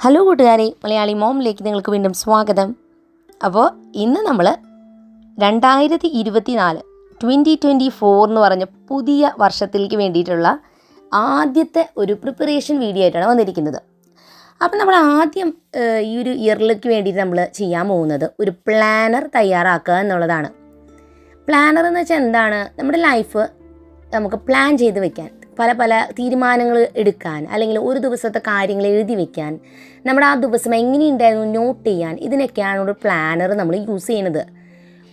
Hello കൂട്ടുകാരെ, മലയാളി മോമിലേക്ക് നിങ്ങൾക്ക് വീണ്ടും സ്വാഗതം. അപ്പോൾ ഇന്ന് നമ്മൾ 2024 എന്ന് പറഞ്ഞ പുതിയ വർഷത്തിലേക്ക് വേണ്ടിയിട്ടുള്ള ആദ്യത്തെ ഒരു പ്രിപ്പറേഷൻ വീഡിയോ ആയിട്ടാണ് വന്നിരിക്കുന്നത്. അപ്പോൾ നമ്മൾ ആദ്യം ഈ ഒരു ഇയറിലേക്ക് വേണ്ടിയിട്ട് നമ്മൾ ചെയ്യാൻ പോകുന്നത് ഒരു പ്ലാനർ തയ്യാറാക്കുക എന്നുള്ളതാണ്. പ്ലാനർ എന്ന് വെച്ചാൽ എന്താണ്? നമ്മുടെ ലൈഫ് നമുക്ക് പ്ലാൻ ചെയ്ത് വെക്കാൻ, പല പല തീരുമാനങ്ങൾ എടുക്കാൻ, അല്ലെങ്കിൽ ഒരു ദിവസത്തെ കാര്യങ്ങൾ എഴുതി വെക്കാൻ, നമ്മുടെ ആ ദിവസം എങ്ങനെയുണ്ടായിരുന്നു നോട്ട് ചെയ്യാൻ, ഇതിനൊക്കെയാണ് ഒരു പ്ലാനർ നമ്മൾ യൂസ് ചെയ്യുന്നത്.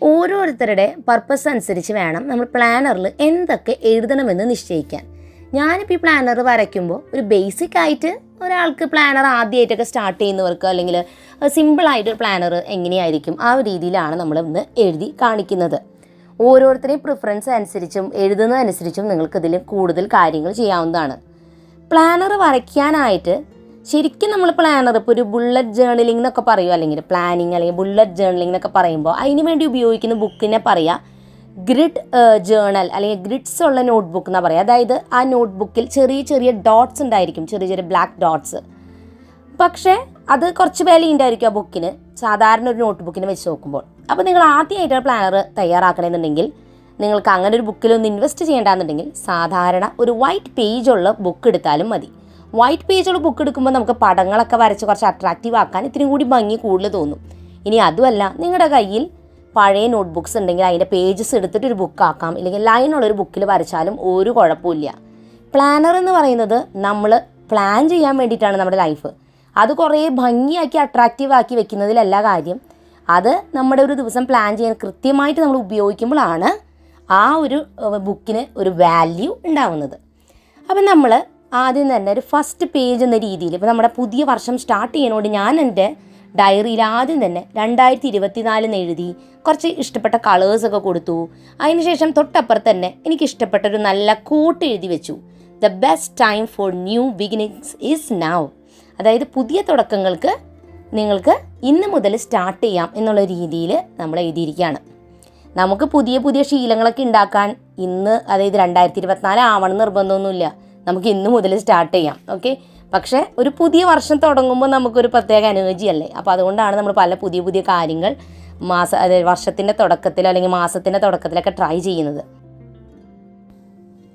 ഓരോരുത്തരുടെ പർപ്പസ് അനുസരിച്ച് വേണം നമ്മൾ പ്ലാനറിൽ എന്തൊക്കെ എഴുതണമെന്ന് നിശ്ചയിക്കാൻ. ഞാനിപ്പോൾ ഈ പ്ലാനർ വരയ്ക്കുമ്പോൾ ഒരു ബേസിക് ആയിട്ട് ഒരാൾക്ക് പ്ലാനർ ആദ്യമായിട്ടൊക്കെ സ്റ്റാർട്ട് ചെയ്യുന്നവർക്ക്, അല്ലെങ്കിൽ സിമ്പിളായിട്ട് പ്ലാനർ എങ്ങനെയായിരിക്കും ആ ഒരു രീതിയിലാണ് നമ്മൾ ഇന്ന് എഴുതി കാണിക്കുന്നത്. ഓരോരുത്തരെയും പ്രിഫറൻസ് അനുസരിച്ചും എഴുതുന്നതനുസരിച്ചും നിങ്ങൾക്കിതിൽ കൂടുതൽ കാര്യങ്ങൾ ചെയ്യാവുന്നതാണ്. പ്ലാനർ വരയ്ക്കാനായിട്ട് ശരിക്കും നമ്മൾ പ്ലാനർ ഇപ്പോൾ ഒരു ബുള്ളറ്റ് ജേർണലിംഗ് എന്നൊക്കെ പറയുമോ, അല്ലെങ്കിൽ പ്ലാനിങ് അല്ലെങ്കിൽ ബുള്ളറ്റ് ജേർണലിംഗ് എന്നൊക്കെ പറയുമ്പോൾ അതിന് വേണ്ടി ഉപയോഗിക്കുന്ന ബുക്കിനെ പറയുക ഗ്രിഡ് ജേർണൽ അല്ലെങ്കിൽ ഗ്രിഡ്സ് ഉള്ള നോട്ട്ബുക്ക് എന്നാണ് പറയുക. അതായത് ആ നോട്ട്ബുക്കിൽ ചെറിയ ചെറിയ ഡോട്ട്സ് ഉണ്ടായിരിക്കും, ചെറിയ ചെറിയ ബ്ലാക്ക് ഡോട്ട്സ്. പക്ഷേ അത് കുറച്ച് വിലയുണ്ടായിരിക്കും ആ ബുക്കിന്, സാധാരണ ഒരു നോട്ട് ബുക്കിന് വെച്ച് നോക്കുമ്പോൾ. അപ്പോൾ നിങ്ങൾ ആദ്യമായിട്ടാണ് പ്ലാനർ തയ്യാറാക്കണമെന്നുണ്ടെങ്കിൽ, നിങ്ങൾക്ക് അങ്ങനെ ഒരു ബുക്കിലൊന്ന് ഇൻവെസ്റ്റ് ചെയ്യേണ്ടതെന്നുണ്ടെങ്കിൽ സാധാരണ ഒരു വൈറ്റ് പേജുള്ള ബുക്ക് എടുത്താലും മതി. വൈറ്റ് പേജുള്ള ബുക്ക് എടുക്കുമ്പോൾ നമുക്ക് പടങ്ങളൊക്കെ വരച്ച് കുറച്ച് അട്രാക്റ്റീവ് ആക്കാൻ ഇത്തിരി കൂടി ഭംഗി കൂടുതൽ തോന്നും. ഇനി അതുമല്ല, നിങ്ങളുടെ കയ്യിൽ പഴയ നോട്ട് ബുക്സ് ഉണ്ടെങ്കിൽ അതിൻ്റെ പേജസ് എടുത്തിട്ട് ഒരു ബുക്കാക്കാം, ഇല്ലെങ്കിൽ ലൈനുള്ളൊരു ബുക്കിൽ വരച്ചാലും ഒരു കുഴപ്പമില്ല. പ്ലാനർ എന്ന് പറയുന്നത് നമ്മൾ പ്ലാൻ ചെയ്യാൻ വേണ്ടിയിട്ടാണ് നമ്മുടെ ലൈഫ്. അത് കുറേ ഭംഗിയാക്കി അട്രാക്റ്റീവ് ആക്കി വെക്കുന്നതിലല്ല കാര്യം. അത് നമ്മുടെ ഒരു ദിവസം പ്ലാൻ ചെയ്യാൻ കൃത്യമായിട്ട് നമ്മൾ ഉപയോഗിക്കുമ്പോഴാണ് ആ ഒരു ബുക്കിന് ഒരു വാല്യൂ ഉണ്ടാവുന്നത്. അപ്പം നമ്മൾ ആദ്യം തന്നെ ഒരു ഫസ്റ്റ് പേജ് എന്ന രീതിയിൽ, ഇപ്പോൾ നമ്മുടെ പുതിയ വർഷം സ്റ്റാർട്ട് ചെയ്യുന്നതുകൊണ്ട് ഞാൻ എൻ്റെ ഡയറിയിൽ ആദ്യം തന്നെ 2024 എഴുതി കുറച്ച് ഇഷ്ടപ്പെട്ട കളേഴ്സൊക്കെ കൊടുത്തു. അതിനുശേഷം തൊട്ടപ്പുറത്ത് തന്നെ എനിക്ക് ഇഷ്ടപ്പെട്ടൊരു നല്ല കോട്ട് എഴുതി വെച്ചു. The best time for new beginnings is now. അതായത് പുതിയ തുടക്കങ്ങൾക്ക് നിങ്ങൾക്ക് ഇന്ന് മുതൽ സ്റ്റാർട്ട് ചെയ്യാം എന്നുള്ള രീതിയിൽ നമ്മൾ എഴുതിയിരിക്കുകയാണ്. നമുക്ക് പുതിയ പുതിയ ശീലങ്ങളൊക്കെ ഉണ്ടാക്കാൻ ഇന്ന്, അതായത് 2024 ആവണം നിർബന്ധമൊന്നുമില്ല, നമുക്ക് ഇന്ന് മുതൽ സ്റ്റാർട്ട് ചെയ്യാം. ഓക്കെ, പക്ഷേ ഒരു പുതിയ വർഷം തുടങ്ങുമ്പോൾ നമുക്കൊരു പ്രത്യേക എനർജി അല്ലേ. അപ്പോൾ അതുകൊണ്ടാണ് നമ്മൾ പല പുതിയ പുതിയ കാര്യങ്ങൾ അതായത് വർഷത്തിൻ്റെ തുടക്കത്തിൽ അല്ലെങ്കിൽ മാസത്തിൻ്റെ തുടക്കത്തിലൊക്കെ ട്രൈ ചെയ്യുന്നത്.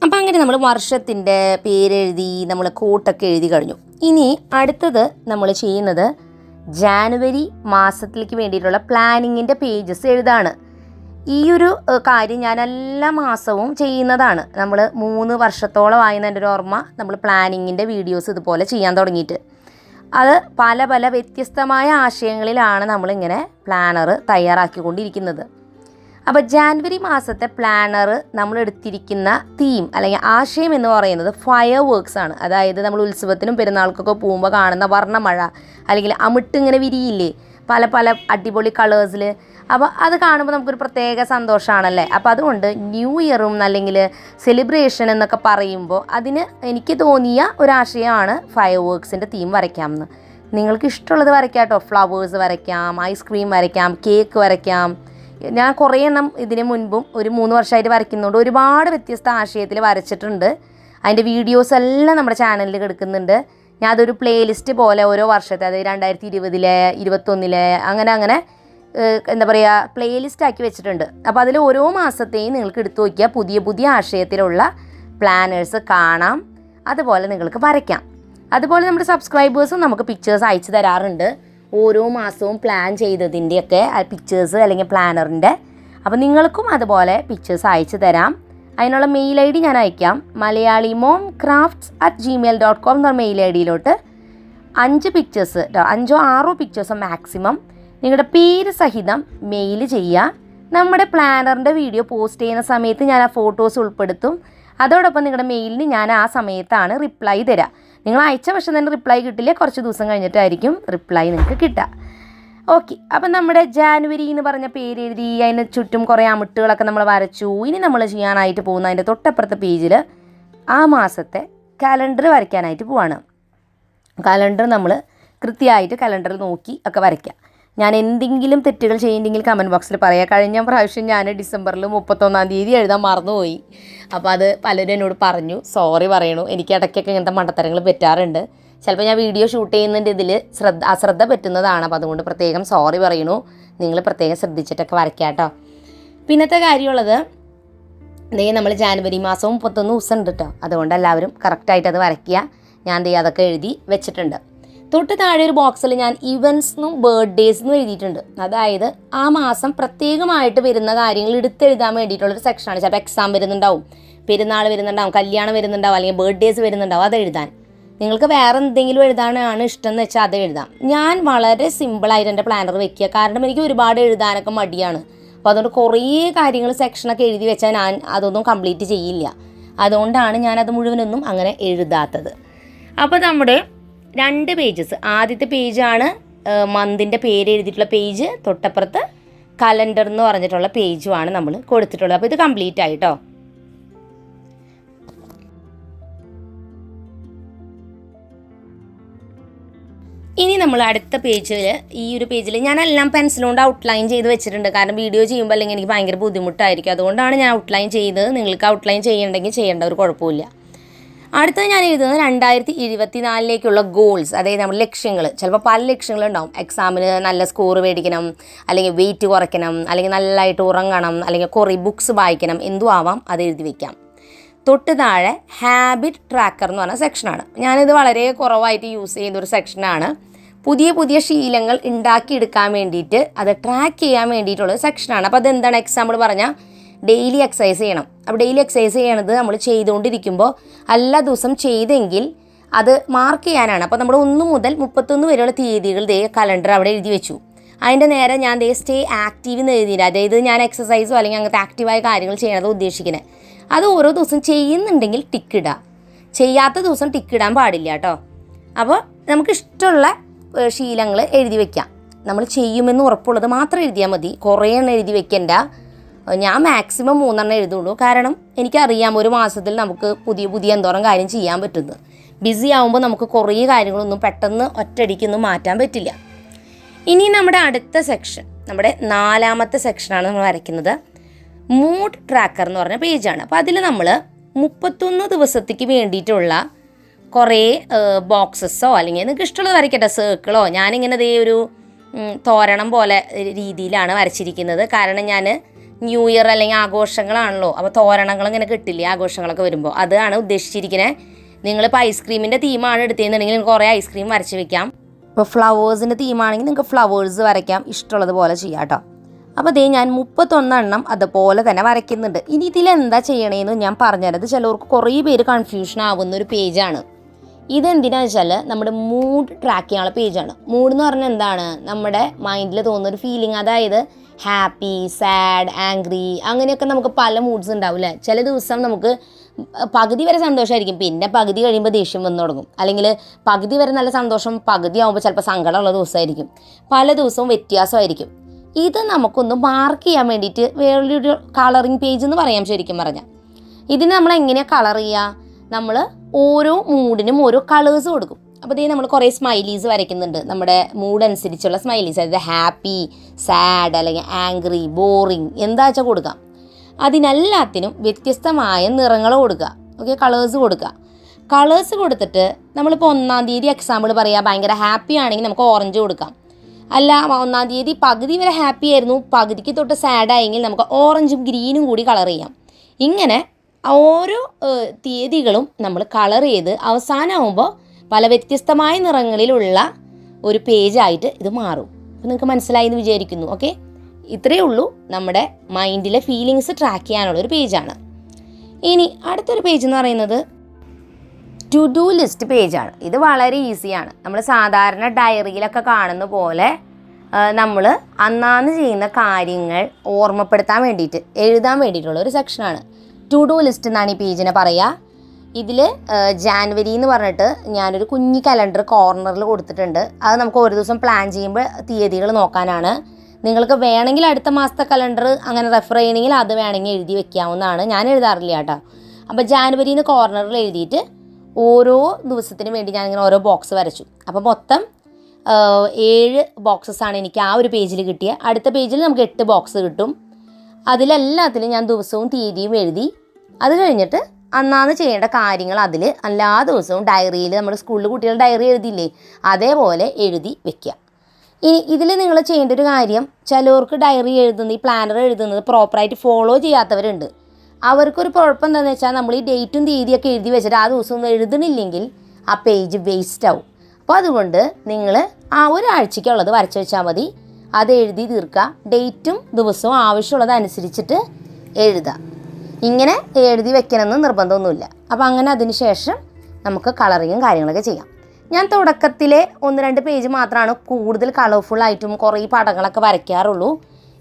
അപ്പം അങ്ങനെ നമ്മൾ വർഷത്തിൻ്റെ പേരെഴുതി, നമ്മൾ കോട്ടൊക്കെ എഴുതി കഴിഞ്ഞു. ഇനി അടുത്തത് നമ്മൾ ചെയ്യുന്നത് ജാനുവരി മാസത്തിലേക്ക് വേണ്ടിയിട്ടുള്ള പ്ലാനിങ്ങിൻ്റെ പേജസ് എഴുതാണ്. ഈ ഒരു കാര്യം ഞാൻ എല്ലാ മാസവും ചെയ്യുന്നതാണ്. നമ്മൾ 3 വർഷത്തോളമായി എൻ്റെ ഒരു ഓർമ്മ നമ്മൾ പ്ലാനിങ്ങിൻ്റെ വീഡിയോസ് ഇതുപോലെ ചെയ്യാൻ തുടങ്ങിയിട്ട്. അത് പല പല വ്യത്യസ്തമായ ആശയങ്ങളിലാണ് നമ്മളിങ്ങനെ പ്ലാനർ തയ്യാറാക്കിക്കൊണ്ടിരിക്കുന്നത്. അപ്പോൾ ജാനുവരി മാസത്തെ പ്ലാനർ നമ്മൾ എടുത്തിരിക്കുന്ന തീം അല്ലെങ്കിൽ ആശയം എന്ന് പറയുന്നത് ഫയർ വർക്ക്സ് ആണ്. അതായത് നമ്മൾ ഉത്സവത്തിനും പെരുന്നാൾക്കൊക്കെ പോകുമ്പോൾ കാണുന്ന വർണ്ണമഴ, അല്ലെങ്കിൽ അമിട്ടിങ്ങനെ വിരിയില്ലേ പല പല അടിപൊളി കളേഴ്സിൽ. അപ്പോൾ അത് കാണുമ്പോൾ നമുക്കൊരു പ്രത്യേക സന്തോഷമാണല്ലേ. അപ്പോൾ അതുകൊണ്ട് ന്യൂ ഇയറും അല്ലെങ്കിൽ സെലിബ്രേഷൻ എന്നൊക്കെ പറയുമ്പോൾ അതിന് എനിക്ക് തോന്നിയ ഒരാശയമാണ് ഫയർ വർക്ക്സിൻ്റെ തീം വരയ്ക്കാമെന്ന്. നിങ്ങൾക്ക് ഇഷ്ടമുള്ളത് വരയ്ക്കാം കേട്ടോ. ഫ്ലവേഴ്സ് വരയ്ക്കാം, ഐസ്ക്രീം വരയ്ക്കാം, കേക്ക് വരയ്ക്കാം. ഞാൻ കുറേ എണ്ണം ഇതിന് മുൻപും ഒരു 3 വർഷമായിട്ട് വരയ്ക്കുന്നതുകൊണ്ട് ഒരുപാട് വ്യത്യസ്ത ആശയത്തിൽ വരച്ചിട്ടുണ്ട്. അതിൻ്റെ വീഡിയോസ് എല്ലാം നമ്മുടെ ചാനലിൽ കിടക്കുന്നുണ്ട്. ഞാൻ അതൊരു പ്ലേലിസ്റ്റ് പോലെ ഓരോ വർഷത്തെ, അതായത് 2020, 2021 അങ്ങനെ എന്താ പറയുക പ്ലേലിസ്റ്റ് ആക്കി വെച്ചിട്ടുണ്ട്. അപ്പോൾ അതിൽ ഓരോ മാസത്തെയും നിങ്ങൾക്ക് എടുത്തു നോക്കിയാൽ പുതിയ പുതിയ ആശയത്തിലുള്ള പ്ലാനേഴ്സ് കാണാം. അതുപോലെ നിങ്ങൾക്ക് വരയ്ക്കാം. അതുപോലെ നമ്മുടെ സബ്സ്ക്രൈബേഴ്സും നമുക്ക് പിക്ചേഴ്സ് അയച്ചു തരാറുണ്ട്, ഓരോ മാസവും പ്ലാൻ ചെയ്തതിൻ്റെയൊക്കെ പിക്ചേഴ്സ് അല്ലെങ്കിൽ പ്ലാനറിൻ്റെ. അപ്പോൾ നിങ്ങൾക്കും അതുപോലെ പിക്ചേഴ്സ് അയച്ചു തരാം. അതിനുള്ള മെയിൽ ID ഞാൻ അയക്കാം. malayalimomcrafts@gmail.com എന്ന മെയിൽ IDയിലോട്ട് 5 പിക്ചേഴ്സ്, 5 or 6 പിക്ചേഴ്സ് മാക്സിമം നിങ്ങളുടെ പേര് സഹിതം മെയിൽ ചെയ്യുക. നമ്മുടെ പ്ലാനറിൻ്റെ വീഡിയോ പോസ്റ്റ് ചെയ്യുന്ന സമയത്ത് ഞാൻ ആ ഫോട്ടോസ് ഉൾപ്പെടുത്തും. അതോടൊപ്പം നിങ്ങളുടെ മെയിലിന് ഞാൻ ആ സമയത്താണ് റിപ്ലൈ തരാം. നിങ്ങൾ അയച്ച പക്ഷേ തന്നെ റിപ്ലൈ കിട്ടില്ല, കുറച്ച് ദിവസം കഴിഞ്ഞിട്ടായിരിക്കും റിപ്ലൈ നിങ്ങൾക്ക് കിട്ടുക. ഓക്കെ, അപ്പം നമ്മുടെ ജാനുവരി എന്ന് പറഞ്ഞ പേര് എഴുതി, അതിന് ചുറ്റും കുറേ അമിട്ടുകളൊക്കെ നമ്മൾ വരച്ചു. ഇനി നമ്മൾ ചെയ്യാനായിട്ട് പോകുന്ന അതിൻ്റെ തൊട്ടപ്പുറത്തെ പേജിൽ ആ മാസത്തെ കലണ്ടർ വരയ്ക്കാനായിട്ട് പോവാണ്. കലണ്ടർ നമ്മൾ കൃത്യമായിട്ട് കലണ്ടറിൽ നോക്കി ഒക്കെ വരയ്ക്കുക. ഞാൻ എന്തെങ്കിലും തെറ്റുകൾ ചെയ്യുന്നുണ്ടെങ്കിൽ കമൻറ്റ് ബോക്സിൽ പറയാം. കഴിഞ്ഞ പ്രാവശ്യം ഞാൻ ഡിസംബറിൽ 31-ാം തീയതി എഴുതാൻ മറന്നുപോയി. അപ്പോൾ അത് പലരും എന്നോട് പറഞ്ഞു, സോറി പറയണു. എനിക്ക് ഇടയ്ക്കൊക്കെ ഇങ്ങനത്തെ മണ്ടത്തരങ്ങൾ പറ്റാറുണ്ട്. ചിലപ്പോൾ ഞാൻ വീഡിയോ ഷൂട്ട് ചെയ്യുന്നതിൻ്റെ ഇതിൽ അശ്രദ്ധ പറ്റുന്നതാണ്. അപ്പോൾ അതുകൊണ്ട് പ്രത്യേകം സോറി പറയണു. നിങ്ങൾ പ്രത്യേകം ശ്രദ്ധിച്ചിട്ടൊക്കെ വരയ്ക്കാം കേട്ടോ. പിന്നത്തെ കാര്യമുള്ളത്, നമ്മൾ ജാനുവരി മാസവും 31 ദിവസം ഉണ്ട് കേട്ടോ. അതുകൊണ്ട് എല്ലാവരും കറക്റ്റായിട്ട് അത് വരയ്ക്കുക. ഞാൻ അതൊക്കെ എഴുതി വെച്ചിട്ടുണ്ട്. തൊട്ട് താഴെ ഒരു ബോക്സിൽ ഞാൻ ഇവൻറ്റ്സെന്നും ബർത്ത്ഡേയ്സെന്നും എഴുതിയിട്ടുണ്ട്. അതായത് ആ മാസം പ്രത്യേകമായിട്ട് വരുന്ന കാര്യങ്ങൾ എടുത്തെഴുതാൻ വേണ്ടിയിട്ടുള്ളൊരു സെക്ഷനാണ്. ചിലപ്പോൾ എക്സാം വരുന്നുണ്ടാവും, പെരുന്നാൾ വരുന്നുണ്ടാവും, കല്യാണം വരുന്നുണ്ടാവും, അല്ലെങ്കിൽ ബർത്ത്ഡേയ്സ് വരുന്നുണ്ടാവും. അത് എഴുതാൻ നിങ്ങൾക്ക് വേറെ എന്തെങ്കിലും എഴുതാനാണ് ഇഷ്ടം എന്ന് വെച്ചാൽ അത് എഴുതാം. ഞാൻ വളരെ സിമ്പിളായിട്ട് എൻ്റെ പ്ലാനർ വെക്കുക. കാരണം എനിക്ക് ഒരുപാട് എഴുതാനൊക്കെ മടിയാണ്. അപ്പോൾ അതുകൊണ്ട് കുറേ കാര്യങ്ങൾ സെക്ഷനൊക്കെ എഴുതി വെച്ചാൽ ഞാൻ അതൊന്നും കംപ്ലീറ്റ് ചെയ്യില്ല. അതുകൊണ്ടാണ് ഞാനത് മുഴുവനൊന്നും അങ്ങനെ എഴുതാത്തത്. അപ്പോൾ നമ്മുടെ 2 പേജസ്, ആദ്യത്തെ പേജാണ് മന്തിൻ്റെ പേര് എഴുതിയിട്ടുള്ള പേജ്, തൊട്ടപ്പുറത്ത് കലണ്ടർ എന്ന് പറഞ്ഞിട്ടുള്ള പേജുമാണ് നമ്മൾ കൊടുത്തിട്ടുള്ളത്. അപ്പോൾ ഇത് കംപ്ലീറ്റ് ആയിട്ടോ. ഇനി നമ്മൾ അടുത്ത പേജിൽ, ഈ ഒരു പേജിൽ ഞാനെല്ലാം പെൻസിലുകൊണ്ട് ഔട്ട്ലൈൻ ചെയ്ത് വെച്ചിട്ടുണ്ട്. കാരണം വീഡിയോ ചെയ്യുമ്പോൾ അല്ലെങ്കിൽ എനിക്ക് ഭയങ്കര ബുദ്ധിമുട്ടായിരിക്കും. അതുകൊണ്ടാണ് ഞാൻ ഔട്ട്ലൈൻ ചെയ്തത്. നിങ്ങൾക്ക് ഔട്ട്ലൈൻ ചെയ്യണമെങ്കിൽ ചെയ്യേണ്ട, ഒരു കുഴപ്പമില്ല. അടുത്തത് ഞാൻ എഴുതുന്നത് 2024 ഗോൾസ്, അതായത് നമ്മുടെ ലക്ഷ്യങ്ങൾ. ചിലപ്പോൾ പല ലക്ഷ്യങ്ങളുണ്ടാവും. എക്സാമിന് നല്ല സ്കോർ മേടിക്കണം, അല്ലെങ്കിൽ വെയിറ്റ് കുറയ്ക്കണം, അല്ലെങ്കിൽ നല്ലതായിട്ട് ഉറങ്ങണം, അല്ലെങ്കിൽ കുറേ ബുക്സ് വായിക്കണം, എന്തും ആവാം. അത് എഴുതി വയ്ക്കാം. തൊട്ട് താഴെ ഹാബിറ്റ് ട്രാക്കർ എന്ന് പറഞ്ഞ സെക്ഷനാണ്. ഞാനിത് വളരെ കുറവായിട്ട് യൂസ് ചെയ്യുന്നൊരു സെക്ഷനാണ്. പുതിയ പുതിയ ശീലങ്ങൾ ഉണ്ടാക്കിയെടുക്കാൻ വേണ്ടിയിട്ട്, അത് ട്രാക്ക് ചെയ്യാൻ വേണ്ടിയിട്ടുള്ള സെക്ഷനാണ്. അപ്പോൾ അതെന്താണ്? എക്സാമ്പിൾ പറഞ്ഞാൽ ഡെയിലി എക്സസൈസ് ചെയ്യണം. അപ്പോൾ ഡെയിലി എക്സസൈസ് ചെയ്യണത് നമ്മൾ ചെയ്തുകൊണ്ടിരിക്കുമ്പോൾ എല്ലാ ദിവസം ചെയ്തെങ്കിൽ അത് മാർക്ക് ചെയ്യാനാണ്. അപ്പോൾ നമ്മൾ 1 മുതൽ 31 വരെയുള്ള തീയതികൾ കലണ്ടർ അവിടെ എഴുതി വെച്ചു. അതിൻ്റെ നേരെ ഞാൻ സ്റ്റേ ആക്റ്റീവ് എന്ന് എഴുതിയില്ല. അതായത് ഞാൻ എക്സസൈസോ അല്ലെങ്കിൽ അങ്ങനത്തെ ആക്റ്റീവായ കാര്യങ്ങൾ ചെയ്യണത് ഉദ്ദേശിക്കുന്നത്. അത് ഓരോ ദിവസം ചെയ്യുന്നുണ്ടെങ്കിൽ ടിക്കിടുക, ചെയ്യാത്ത ദിവസം ടിക്കിടാൻ പാടില്ല കേട്ടോ. അപ്പോൾ നമുക്കിഷ്ടമുള്ള ശീലങ്ങൾ എഴുതി വയ്ക്കാം. നമ്മൾ ചെയ്യുമെന്ന് ഉറപ്പുള്ളത് മാത്രം എഴുതിയാൽ മതി. കുറേ എണ്ണം എഴുതി വെക്കണ്ട. ഞാൻ മാക്സിമം 3 എണ്ണം എഴുതുള്ളൂ. കാരണം എനിക്കറിയാം ഒരു മാസത്തിൽ നമുക്ക് പുതിയ എന്തോരം കാര്യം ചെയ്യാൻ പറ്റുന്നത്. ബിസി ആകുമ്പോൾ നമുക്ക് കുറേ കാര്യങ്ങളൊന്നും പെട്ടെന്ന് ഒറ്റയടിക്കൊന്നും മാറ്റാൻ പറ്റില്ല. ഇനി നമ്മുടെ അടുത്ത സെക്ഷൻ, നമ്മുടെ 4ാമത്തെ സെക്ഷനാണ് നമ്മൾ വരയ്ക്കുന്നത്. മൂഡ് ട്രാക്കർ എന്ന് പറഞ്ഞ പേജാണ്. അപ്പോൾ അതിൽ നമ്മൾ 31 ദിവസത്തേക്ക് വേണ്ടിയിട്ടുള്ള കുറേ ബോക്സസോ അല്ലെങ്കിൽ നിങ്ങൾക്ക് ഇഷ്ടമുള്ളത് വരയ്ക്കട്ടെ, സർക്കിളോ. ഞാനിങ്ങനെ ഒരു തോരണം പോലെ രീതിയിലാണ് വരച്ചിരിക്കുന്നത്. കാരണം ഞാൻ ന്യൂ ഇയർ അല്ലെങ്കിൽ ആഘോഷങ്ങളാണല്ലോ, അപ്പോൾ തോരണങ്ങൾ ഇങ്ങനെ കിട്ടില്ലേ ആഘോഷങ്ങളൊക്കെ വരുമ്പോൾ, അതാണ് ഉദ്ദേശിച്ചിരിക്കുന്നത്. നിങ്ങളിപ്പോൾ ഐസ്ക്രീമിൻ്റെ തീമാണ് എടുത്തതെന്നുണ്ടെങ്കിൽ നിങ്ങൾക്ക് കുറേ ഐസ്ക്രീം വരച്ച് വെക്കാം. ഇപ്പോൾ ഫ്ലവേഴ്സിൻ്റെ തീമാണെങ്കിൽ നിങ്ങൾക്ക് ഫ്ലവേഴ്സ് വരയ്ക്കാം. ഇഷ്ടമുള്ളത് പോലെ ചെയ്യാം കേട്ടോ. അപ്പോൾ ഞാൻ 31 എണ്ണം അതുപോലെ തന്നെ വരയ്ക്കുന്നുണ്ട്. ഇനി ഇതിലെന്താ ചെയ്യണേന്ന് ഞാൻ പറഞ്ഞുതരാം. ചിലവർക്ക് കുറേ പേര് കൺഫ്യൂഷൻ ആവുന്ന ഒരു പേജാണ്. ഇതെന്തിനാണെന്ന് വെച്ചാൽ നമ്മുടെ മൂഡ് ട്രാക്ക് ചെയ്യാനുള്ള പേജാണ്. മൂഡ് എന്ന് പറഞ്ഞാൽ എന്താണ്? നമ്മുടെ മൈൻഡിൽ തോന്നുന്നൊരു ഫീലിംഗ്. അതായത് ഹാപ്പി, സാഡ്, ആംഗ്രി, അങ്ങനെയൊക്കെ നമുക്ക് പല മൂഡ്സ് ഉണ്ടാവില്ലേ. ചില ദിവസം നമുക്ക് പകുതി വരെ സന്തോഷമായിരിക്കും, പിന്നെ പകുതി കഴിയുമ്പോൾ ദേഷ്യം വന്നു തുടങ്ങും. അല്ലെങ്കിൽ പകുതി വരെ നല്ല സന്തോഷം, പകുതി ആകുമ്പോൾ ചിലപ്പോൾ സങ്കടമുള്ള ദിവസമായിരിക്കും. പല ദിവസവും വ്യത്യാസമായിരിക്കും. ഇത് നമുക്കൊന്ന് മാർക്ക് ചെയ്യാൻ വേണ്ടിയിട്ട് വേറൊരു കളറിങ് പേജ് എന്ന് പറയാം ശരിക്കും പറഞ്ഞാൽ. ഇതിന് നമ്മൾ എങ്ങനെയാണ് കളർ ചെയ്യുക? നമ്മൾ ഓരോ മൂഡിനും ഓരോ കളേഴ്സ് കൊടുക്കും. അപ്പോൾ നമ്മൾ കുറേ സ്മൈലീസ് വരയ്ക്കുന്നുണ്ട്. നമ്മുടെ മൂഡ് അനുസരിച്ചുള്ള സ്മൈലീസ്, അതായത് ഹാപ്പി, സാഡ്, അല്ലെങ്കിൽ ആംഗ്രി, ബോറിങ്, എന്താ വെച്ചാൽ കൊടുക്കാം. അതിനെല്ലാത്തിനും വ്യത്യസ്തമായ നിറങ്ങൾ കൊടുക്കുക. ഓക്കെ, കളേഴ്സ് കൊടുക്കുക. കളേഴ്സ് കൊടുത്തിട്ട് നമ്മളിപ്പോൾ 1-ാം തീയതി എക്സാമ്പിൾ പറയുക, ഭയങ്കര ഹാപ്പി ആണെങ്കിൽ നമുക്ക് ഓറഞ്ച് കൊടുക്കാം. അല്ല, 1-ാം തീയതി പകുതി വരെ ഹാപ്പി ആയിരുന്നു, പകുതിക്ക് തൊട്ട് സാഡായെങ്കിൽ നമുക്ക് ഓറഞ്ചും ഗ്രീനും കൂടി കളർ ചെയ്യാം. ഇങ്ങനെ ഓരോ തീയതികളും നമ്മൾ കളർ ചെയ്ത് അവസാനമാകുമ്പോൾ പല വ്യത്യസ്തമായ നിറങ്ങളിലുള്ള ഒരു പേജായിട്ട് ഇത് മാറും. അപ്പോൾ നിങ്ങൾക്ക് മനസ്സിലായി എന്ന് വിചാരിക്കുന്നു. ഓക്കെ, ഇത്രയേ ഉള്ളൂ നമ്മുടെ മൈൻഡിലെ ഫീലിങ്സ് ട്രാക്ക് ചെയ്യാനുള്ളൊരു പേജാണ്. ഇനി അടുത്തൊരു പേജ് എന്ന് പറയുന്നത് ടു ഡു ലിസ്റ്റ് പേജാണ്. ഇത് വളരെ ഈസിയാണ്. നമ്മൾ സാധാരണ ഡയറിയിലൊക്കെ കാണുന്ന പോലെ നമ്മൾ അന്നാന്ന് ചെയ്യുന്ന കാര്യങ്ങൾ ഓർമ്മപ്പെടുത്താൻ വേണ്ടിയിട്ട് എഴുതാൻ വേണ്ടിയിട്ടുള്ള ഒരു സെക്ഷനാണ്. ടു ഡു ലിസ്റ്റ് എന്നാണ് ഈ പേജിനെ പറയുക. ഇതിൽ ജാനുവരി എന്ന് പറഞ്ഞിട്ട് ഞാനൊരു കുഞ്ഞി കലണ്ടർ കോർണറിൽ കൊടുത്തിട്ടുണ്ട്. അത് നമുക്ക് ഒരു ദിവസം പ്ലാൻ ചെയ്യുമ്പോൾ തീയതികൾ നോക്കാനാണ്. നിങ്ങൾക്ക് വേണമെങ്കിൽ അടുത്ത മാസത്തെ കലണ്ടർ അങ്ങനെ റെഫർ ചെയ്യണമെങ്കിൽ അത് വേണമെങ്കിൽ എഴുതി വെക്കാവുന്നതാണ്. ഞാൻ എഴുതാറില്ല കേട്ടോ. അപ്പോൾ ജാനുവരിന്ന് കോർണറിൽ എഴുതിയിട്ട് ഓരോ ദിവസത്തിനും വേണ്ടി ഞാനിങ്ങനെ ഓരോ ബോക്സ് വരച്ചു. അപ്പോൾ മൊത്തം 7 ബോക്സസാണ് എനിക്ക് ആ ഒരു പേജിൽ കിട്ടിയ. അടുത്ത പേജിൽ നമുക്ക് 8 ബോക്സ് കിട്ടും. അതിലെല്ലാത്തിലും ഞാൻ ദിവസവും തീയതിയും എഴുതി. അത് കഴിഞ്ഞിട്ട് അന്നാന്ന് ചെയ്യേണ്ട കാര്യങ്ങൾ അതിൽ എല്ലാ ദിവസവും ഡയറിയിൽ നമ്മൾ സ്കൂളിൽ കുട്ടികൾ ഡയറി എഴുതിയില്ലേ അതേപോലെ എഴുതി വെക്കുക. ഇനി ഇതിൽ നിങ്ങൾ ചെയ്യേണ്ട ഒരു കാര്യം, ചിലവർക്ക് ഡയറി എഴുതുന്നത് ഈ പ്ലാനർ എഴുതുന്നത് പ്രോപ്പറായിട്ട് ഫോളോ ചെയ്യാത്തവരുണ്ട്. അവർക്കൊരു കുഴപ്പം എന്താണെന്ന് വെച്ചാൽ നമ്മൾ ഈ ഡേറ്റും തീയതിയൊക്കെ എഴുതി വെച്ചിട്ട് ആ ദിവസം ഒന്നും എഴുതണില്ലെങ്കിൽ ആ പേജ് വേസ്റ്റ് ആവും. അപ്പോൾ അതുകൊണ്ട് നിങ്ങൾ ആ ഒരാഴ്ചയ്ക്കുള്ളത് വരച്ച് വെച്ചാൽ മതി. അത് എഴുതി തീർക്കുക. ഡേറ്റും ദിവസവും ആവശ്യമുള്ളതനുസരിച്ചിട്ട് എഴുതുക. ഇങ്ങനെ എഴുതി വെക്കണമെന്ന് നിർബന്ധമൊന്നുമില്ല. അപ്പോൾ അങ്ങനെ അതിന് ശേഷം നമുക്ക് കളറിങ്ങും കാര്യങ്ങളൊക്കെ ചെയ്യാം. ഞാൻ തുടക്കത്തിലെ 1-2 പേജ് മാത്രമാണ് കൂടുതൽ കളർഫുള്ളായിട്ടും കുറേ പടങ്ങളൊക്കെ വരയ്ക്കാറുള്ളൂ.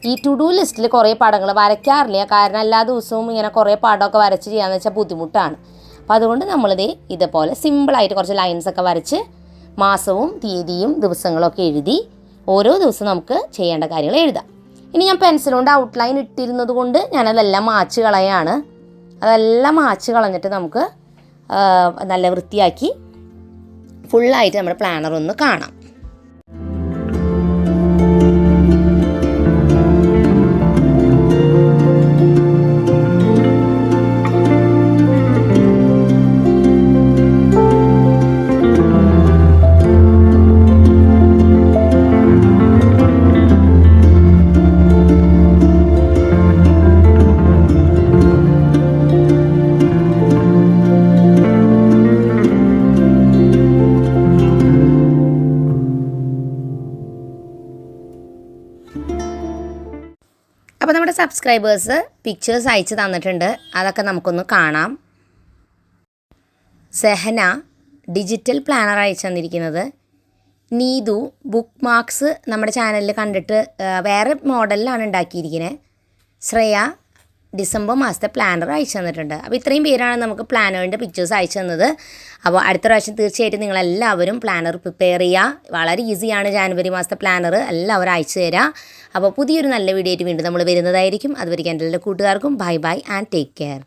ഈ ടു ഡു ലിസ്റ്റിൽ കുറേ പടങ്ങൾ വരയ്ക്കാറില്ല. കാരണം എല്ലാ ദിവസവും ഇങ്ങനെ കുറേ പടമൊക്കെ വരച്ച് ചെയ്യാമെന്ന് വെച്ചാൽ ബുദ്ധിമുട്ടാണ്. അപ്പോൾ അതുകൊണ്ട് നമ്മളിത് ഇതേപോലെ സിമ്പിളായിട്ട് കുറച്ച് ലൈൻസൊക്കെ വരച്ച് മാസവും തീയതിയും ദിവസങ്ങളൊക്കെ എഴുതി ഓരോ ദിവസവും നമുക്ക് ചെയ്യേണ്ട കാര്യങ്ങൾ എഴുതാം. ഇനി ഞാൻ പെൻസിൽ കൊണ്ട് ഔട്ട്ലൈൻ ഇട്ടിരുന്നത് കൊണ്ട് ഞാനതെല്ലാം മായ്ച്ച് കളയാണ്. അതെല്ലാം മായ്ച്ച് കളഞ്ഞിട്ട് നമുക്ക് നല്ല വൃത്തിയാക്കി ഫുള്ളായിട്ട് നമ്മുടെ പ്ലാനർ ഒന്ന് കാണാം. അപ്പോൾ നമ്മുടെ സബ്സ്ക്രൈബേഴ്സ് പിക്ചേഴ്സ് അയച്ച് തന്നിട്ടുണ്ട്. അതൊക്കെ നമുക്കൊന്ന് കാണാം. സെഹന ഡിജിറ്റൽ പ്ലാനർ അയച്ചു തന്നിരിക്കുന്നത്. നീതു ബുക്ക് മാർക്സ് നമ്മുടെ ചാനലിൽ കണ്ടിട്ട് വേറെ മോഡലിലാണ് ഉണ്ടാക്കിയിരിക്കുന്നത്. ശ്രേയ ഡിസംബർ മാസത്തെ പ്ലാനർ അയച്ചു തന്നിട്ടുണ്ട്. അപ്പോൾ ഇത്രയും പേരാണ് നമുക്ക് പ്ലാനറിൻ്റെ പിക്ചേഴ്സ് അയച്ചു തന്നത്. അപ്പോൾ അടുത്ത പ്രാവശ്യം തീർച്ചയായിട്ടും നിങ്ങളെല്ലാവരും പ്ലാനർ പ്രിപ്പയർ ചെയ്യുക. വളരെ ഈസിയാണ് ജാനുവരി മാസത്തെ പ്ലാനർ. എല്ലാവരും അയച്ചു തരാം. അപ്പോൾ പുതിയൊരു നല്ല വീഡിയോ ആയിട്ട് വീണ്ടും നമ്മൾ വരുന്നതായിരിക്കും. അതുവരെയ്ക്കും എൻ്റെ എല്ലാ കൂട്ടുകാർക്കും bye bye and take care.